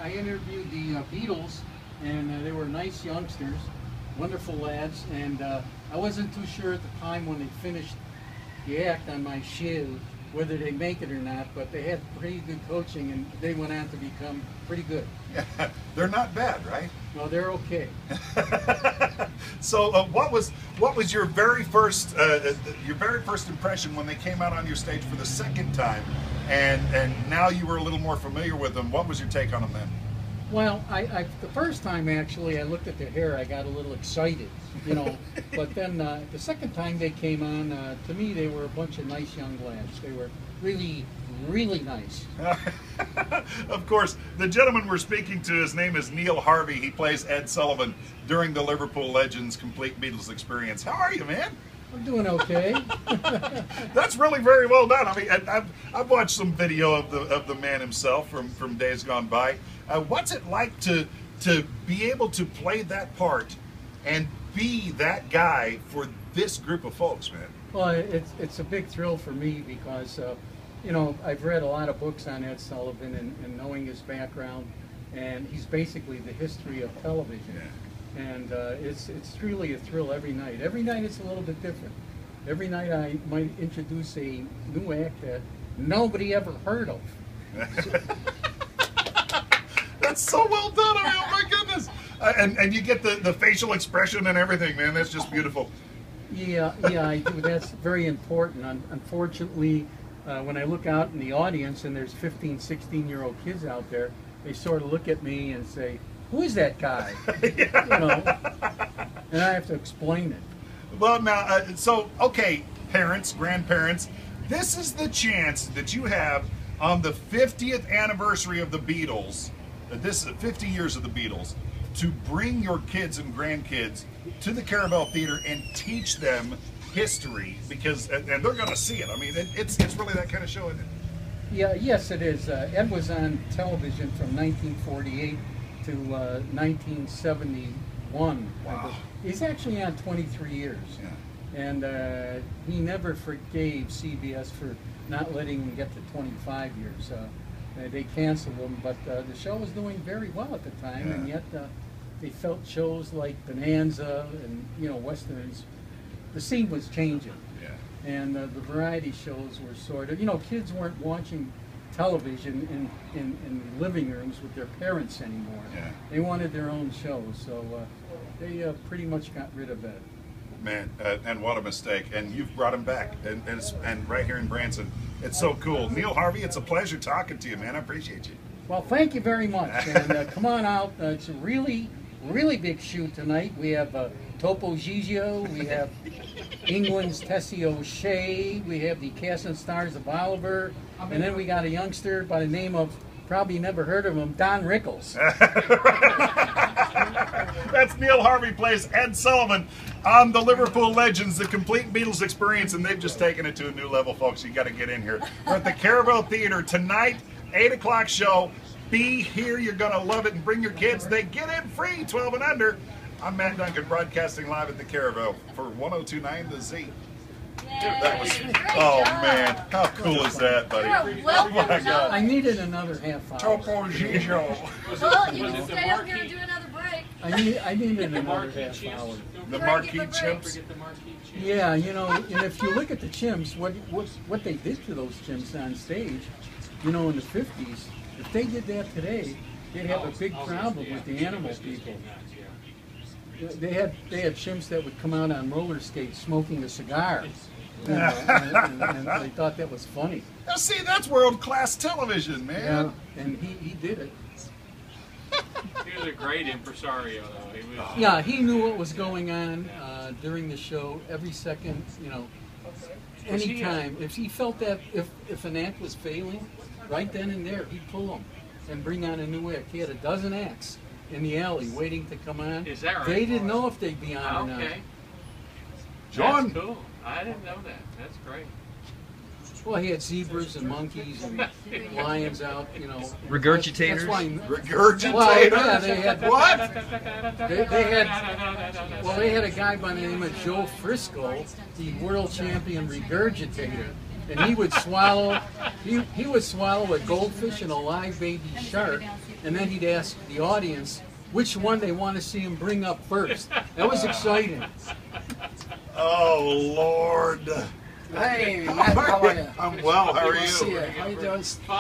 I interviewed the Beatles, and they were nice youngsters, wonderful lads, and I wasn't too sure at the time when they finished the act on my shoe whether they make it or not, but they had pretty good coaching, and they went on to become pretty good. Yeah, they're not bad, right? No, they're okay. So, what was your very first impression when they came out on your stage for the second time, and now you were a little more familiar with them? What was your take on them then? Well, the first time actually I looked at their hair, I got a little excited, you know. But then the second time they came on, to me they were a bunch of nice young lads. They were really, really nice. Of course, the gentleman we're speaking to, his name is Neil Harvey. He plays Ed Sullivan during the Liverpool Legends Complete Beatles Experience. How are you, man? I'm doing okay. That's really very well done. I mean, I've watched some video of the man himself from days gone by. What's it like to be able to play that part and be that guy for this group of folks, man? Well, it's a big thrill for me because you know, I've read a lot of books on Ed Sullivan and knowing his background, and he's basically the history of television. Yeah. And it's truly a thrill every night. Every night it's a little bit different. Every night I might introduce a new act that nobody ever heard of. That's so well done. I mean, oh my goodness. And you get the facial expression and everything, man. That's just beautiful. Yeah, I do. That's very important. Unfortunately, when I look out in the audience and there's 15, 16-year-old kids out there, they sort of look at me and say, "Who is that guy?" Yeah. You know, and I have to explain it. Well, now, so, okay, parents, grandparents, this is the chance that you have on the 50th anniversary of the Beatles, this 50 years of the Beatles, to bring your kids and grandkids to the Caravel Theater and teach them history, because, and they're going to see it. I mean, it's really that kind of show, isn't it? Yeah, yes, it is. Ed was on television from 1948 to 1971. Wow. He's actually on 23 years. Yeah. And he never forgave CBS for not letting him get to 25 years. They canceled him, but the show was doing very well at the time, Yeah. and yet they felt shows like Bonanza and, you know, Westerns, the scene was changing. Yeah. And the variety shows were sort of, you know, kids weren't watching television in living rooms with their parents anymore. Yeah. They wanted their own shows, so they pretty much got rid of that. Man, and what a mistake. And you've brought him back, and right here in Branson. It's so cool. Neil Harvey, it's a pleasure talking to you, man. I appreciate you. Well, thank you very much, and come on out. It's a really, really big shoot tonight. We have Topo Gigio, we have England's Tessie O'Shea, we have the Cast and Stars of Oliver, and then we got a youngster by the name of, probably never heard of him, Don Rickles. That's Neil Harvey plays Ed Sullivan on the Liverpool Legends, the Complete Beatles Experience, and they've just taken it to a new level, folks. You got to get in here. We're at the Caravel Theater tonight, 8 o'clock show. Be here. You're going to love it, and bring your kids. They get in free, 12 and under. I'm Matt Duncan, broadcasting live at the Caravel for 102.9 The Z. That was, oh man, how cool is that, buddy? Oh my God. I needed another half hour. Topo Gigio. Well, you can stay up here and do another break. I needed another half hour. The marquee chimps. Yeah, you know, and if you look at the chimps, what they did to those chimps on stage, you know, in the 50s, if they did that today, they'd have a big problem with the animal people. They had chimps that would come out on roller skates smoking a cigar, you know, and they thought that was funny. Now see, that's world-class television, man. Yeah, and he did it. He was a great impresario, though. He was, Yeah, he knew what was going on during the show, every second, you know, anytime. If he felt that if an act was failing, right then and there, he'd pull them and bring on a new act. He had a dozen acts in the alley waiting to come on. Is that right? They didn't know if they'd be on or not. Okay. John. That's cool. I didn't know that. That's great. Well, he had zebras and monkeys and lions out, you know. Regurgitators? That's why. Regurgitator? Well, yeah, they had What? They had a guy by the name of Joe Frisco, the world champion regurgitator, and he would swallow a goldfish and a live baby shark and then he'd ask the audience which one they want to see him bring up first. That was exciting. Oh, Lord. Hey, Matt, how are you? I'm well. How are Good to see you? you. How you doing?